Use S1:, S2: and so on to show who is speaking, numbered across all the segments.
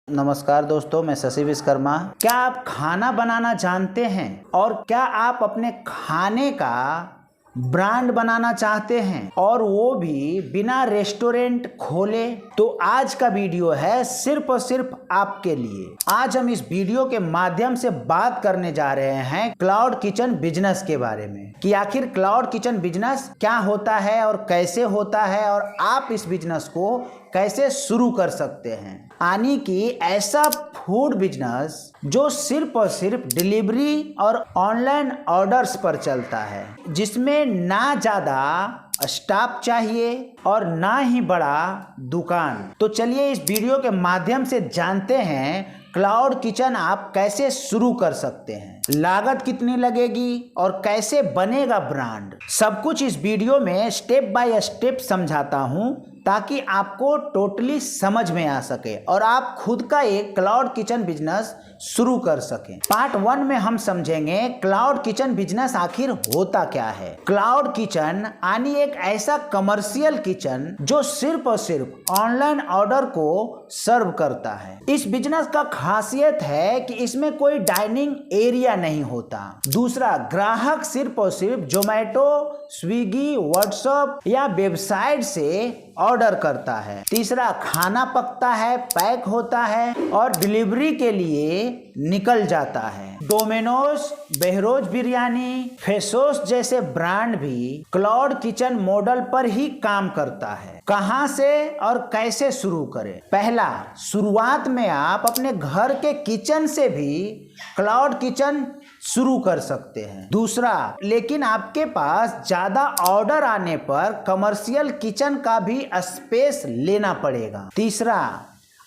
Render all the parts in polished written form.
S1: नमस्कार दोस्तों, मैं शशि विश्वकर्मा। क्या आप खाना बनाना जानते हैं और क्या आप अपने खाने का ब्रांड बनाना चाहते हैं और वो भी बिना रेस्टोरेंट खोले? तो आज का वीडियो है सिर्फ और सिर्फ आपके लिए। आज हम इस वीडियो के माध्यम से बात करने जा रहे हैं क्लाउड किचन बिजनेस के बारे में कि आखिर क्लाउड किचन बिजनेस क्या होता है और कैसे होता है और आप इस बिजनेस को कैसे शुरू कर सकते हैं। यानी कि ऐसा फूड बिजनेस जो सिर्फ और सिर्फ डिलीवरी और ऑनलाइन ऑर्डर्स पर चलता है, जिसमें ना ज़्यादा स्टाफ चाहिए और ना ही बड़ा दुकान। तो चलिए इस वीडियो के माध्यम से जानते हैं क्लाउड किचन आप कैसे शुरू कर सकते हैं, लागत कितनी लगेगी और कैसे बनेगा ब्रांड। सब कुछ इस वीडियो में स्टेप बाय स्टेप समझाता हूं ताकि आपको टोटली समझ में आ सके और आप खुद का एक क्लाउड किचन बिजनेस शुरू कर सकें। पार्ट 1 में हम समझेंगे क्लाउड किचन बिजनेस आखिर होता क्या है। क्लाउड किचन यानी एक ऐसा कमर्शियल किचन जो सिर्फ और सिर्फ ऑनलाइन ऑर्डर को सर्व करता है। इस बिजनेस का खासियत है कि इसमें कोई डाइनिंग एरिया नहीं होता। दूसरा, ग्राहक सिर्फ और सिर्फ जोमेटो, स्विगी, व्हाट्सएप या वेबसाइट से ऑर्डर करता है। तीसरा, खाना पकता है, पैक होता है और डिलीवरी के लिए निकल जाता है। डोमिनोज, बहरोज बिरयानी, फेसोस जैसे ब्रांड भी क्लाउड किचन मॉडल पर ही काम करता है। कहां से और कैसे शुरू करें? पहला, शुरुआत में आप अपने घर के किचन से भी क्लाउड किचन शुरू कर सकते हैं। दूसरा, लेकिन आपके पास ज्यादा ऑर्डर आने पर कमर्शियल किचन का भी स्पेस लेना पड़ेगा। तीसरा,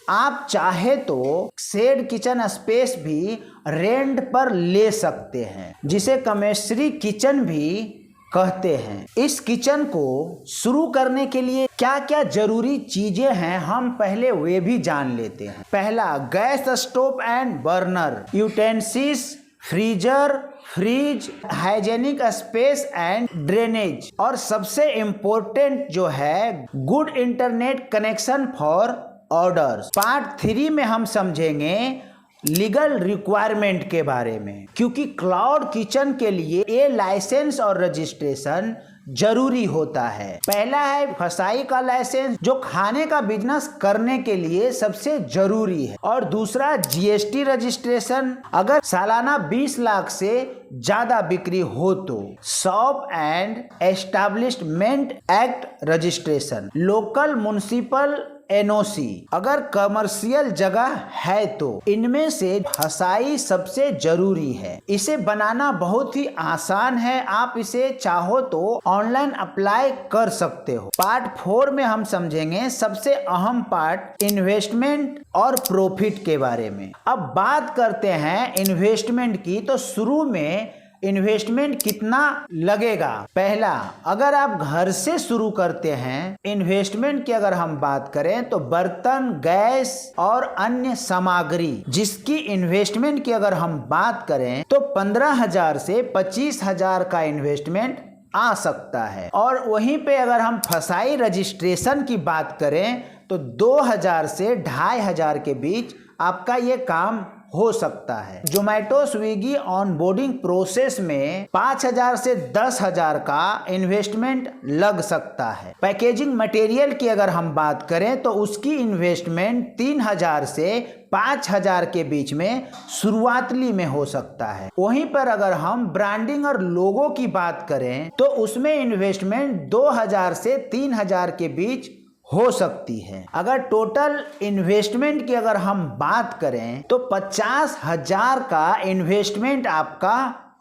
S1: आप चाहे तो शेड किचन स्पेस भी रेंट पर ले सकते हैं, जिसे कमर्शियल किचन भी कहते हैं। इस किचन को शुरू करने के लिए क्या क्या जरूरी चीजें हैं हम पहले वे भी जान लेते हैं। पहला, gas stove and burner, utensils, freezer, fridge, hygienic space and drainage और सबसे इम्पोर्टेंट जो है good internet connection for orders. Part 3 में हम समझेंगे लीगल रिक्वायरमेंट के बारे में, क्योंकि क्लाउड किचन के लिए ये लाइसेंस और रजिस्ट्रेशन जरूरी होता है। पहला है फसाई का लाइसेंस, जो खाने का बिजनेस करने के लिए सबसे जरूरी है, और दूसरा जीएसटी रजिस्ट्रेशन, अगर सालाना 20 लाख से ज्यादा बिक्री हो तो। Shop and establishment act registration, local municipal NOC, अगर कमर्शियल जगह है तो। इनमें से फसाई सबसे जरूरी है। इसे बनाना बहुत ही आसान है, आप इसे चाहो तो ऑनलाइन अप्लाई कर सकते हो। पार्ट 4 में हम समझेंगे सबसे अहम पार्ट इन्वेस्टमेंट और प्रॉफिट के बारे में। अब बात करते हैं इन्वेस्टमेंट की। तो शुरू में इन्वेस्टमेंट कितना लगेगा? पहला, अगर आप घर से शुरू करते हैं, इन्वेस्टमेंट की अगर हम बात करें तो बर्तन, गैस और अन्य सामग्री, जिसकी इन्वेस्टमेंट की अगर हम बात करें तो 15,000 से 25,000 का इन्वेस्टमेंट आ सकता है। और वहीं पे अगर हम फसाई रजिस्ट्रेशन की बात करें तो 2,000 से 2,500 के बीच आपका ये काम हो सकता है। जोमेटो, स्विगी ऑनबोर्डिंग प्रोसेस में 5,000 से 10,000 का इन्वेस्टमेंट लग सकता है। पैकेजिंग मटेरियल की अगर हम बात करें तो उसकी इन्वेस्टमेंट 3,000 से 5,000 के बीच में शुरुआती में हो सकता है। वहीं पर अगर हम ब्रांडिंग और लोगो की बात करें तो उसमें इन्वेस्टमेंट 2,000 से 3,000 के बीच हो सकती है। अगर टोटल इन्वेस्टमेंट की अगर हम बात करें तो 50,000 का इन्वेस्टमेंट आपका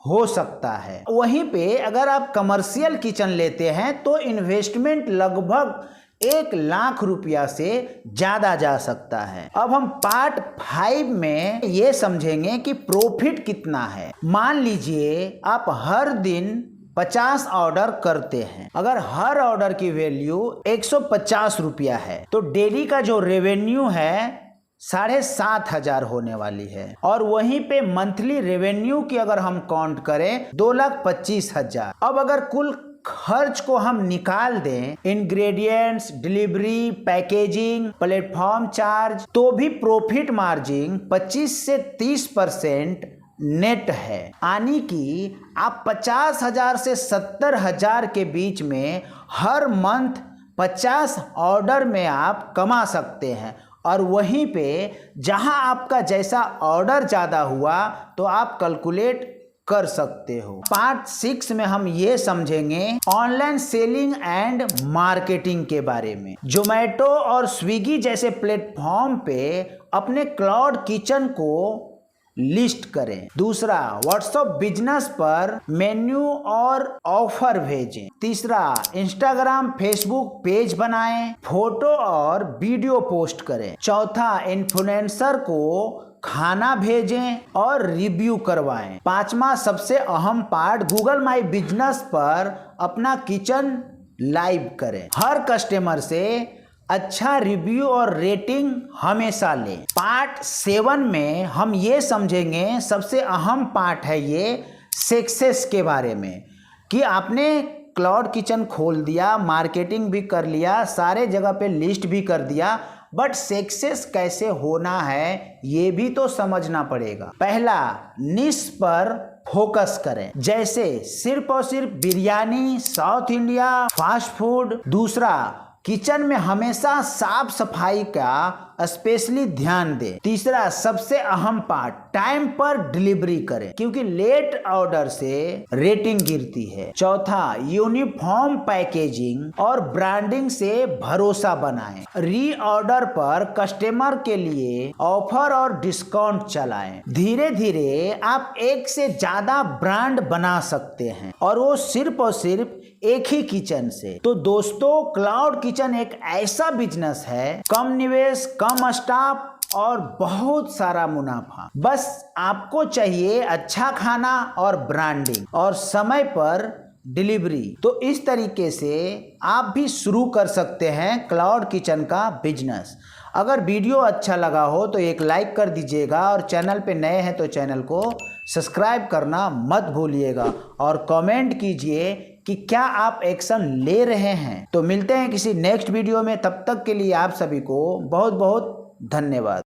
S1: हो सकता है। वहीं पे अगर आप कमर्शियल किचन लेते हैं तो इन्वेस्टमेंट लगभग 1 लाख रुपया से ज्यादा जा सकता है। अब हम पार्ट 5 में ये समझेंगे कि प्रॉफिट कितना है। मान लीजिए आप हर दिन 50 ऑर्डर करते हैं, अगर हर ऑर्डर की वैल्यू 150 रुपया है तो डेली का जो रेवेन्यू है 7,500 होने वाली है। और वहीं पे मंथली रेवेन्यू की अगर हम काउंट करें 2,25,000। अब अगर कुल खर्च को हम निकाल दें, ingredients, delivery, packaging, platform charge, तो भी प्रॉफिट मार्जिन 25 से 30% नेट है। यानी कि आप 50,000 से 70,000 के बीच में हर मंथ 50 ऑर्डर में आप कमा सकते हैं। और वहीं पे जहां आपका जैसा ऑर्डर ज़्यादा हुआ तो आप कैलकुलेट कर सकते हो। पार्ट 6 में हम ये समझेंगे ऑनलाइन सेलिंग एंड मार्केटिंग के बारे में। जोमेटो और स्विगी जैसे प्लेटफॉर्म पे अपने क्लाउड किचन को लिस्ट करें। दूसरा, व्हाट्सएप बिजनेस पर मेन्यू और ऑफर भेजें। तीसरा, इंस्टाग्राम, फेसबुक पेज बनाएं, फोटो और वीडियो पोस्ट करें। चौथा, इन्फ्लुएंसर को खाना भेजें और रिव्यू करवाएं। पांचवा, सबसे अहम पार्ट, गूगल माई बिजनेस पर अपना किचन लाइव करें। हर कस्टमर से अच्छा रिव्यू और रेटिंग हमेशा लें। पार्ट 7 में हम ये समझेंगे, सबसे अहम पार्ट है ये सक्सेस के बारे में, कि आपने क्लाउड किचन खोल दिया, मार्केटिंग भी कर लिया, सारे जगह पे लिस्ट भी कर दिया, बट सक्सेस कैसे होना है ये भी तो समझना पड़ेगा। पहला, निश पर फोकस करें, जैसे सिर्फ और सिर्फ biryani, south India, fast food. दूसरा, किचन में हमेशा साफ सफाई का स्पेशली ध्यान दें। तीसरा, सबसे अहम पार्ट, टाइम पर डिलीवरी करें, क्योंकि लेट ऑर्डर से रेटिंग गिरती है। चौथा, यूनिफॉर्म पैकेजिंग और ब्रांडिंग से भरोसा बनाएं। री ऑर्डर पर कस्टमर के लिए ऑफर और डिस्काउंट चलाएं। धीरे धीरे आप एक से ज्यादा ब्रांड बना सकते हैं, और वो सिर्फ और सिर्फ एक ही किचन से। तो दोस्तों, क्लाउड किचन एक ऐसा बिजनेस है, कम निवेश, कम स्टाफ और बहुत सारा मुनाफा। बस आपको चाहिए अच्छा खाना और ब्रांडिंग और समय पर डिलीवरी। तो इस तरीके से आप भी शुरू कर सकते हैं क्लाउड किचन का बिजनेस। अगर वीडियो अच्छा लगा हो तो एक लाइक कर दीजिएगा, और चैनल पे नए हैं तो चैनल को सब्सक्राइब करना मत भूलिएगा, और कमेंट कीजिए कि क्या आप एक्शन ले रहे हैं। तो मिलते हैं किसी नेक्स्ट वीडियो में, तब तक के लिए आप सभी को बहुत बहुत धन्यवाद।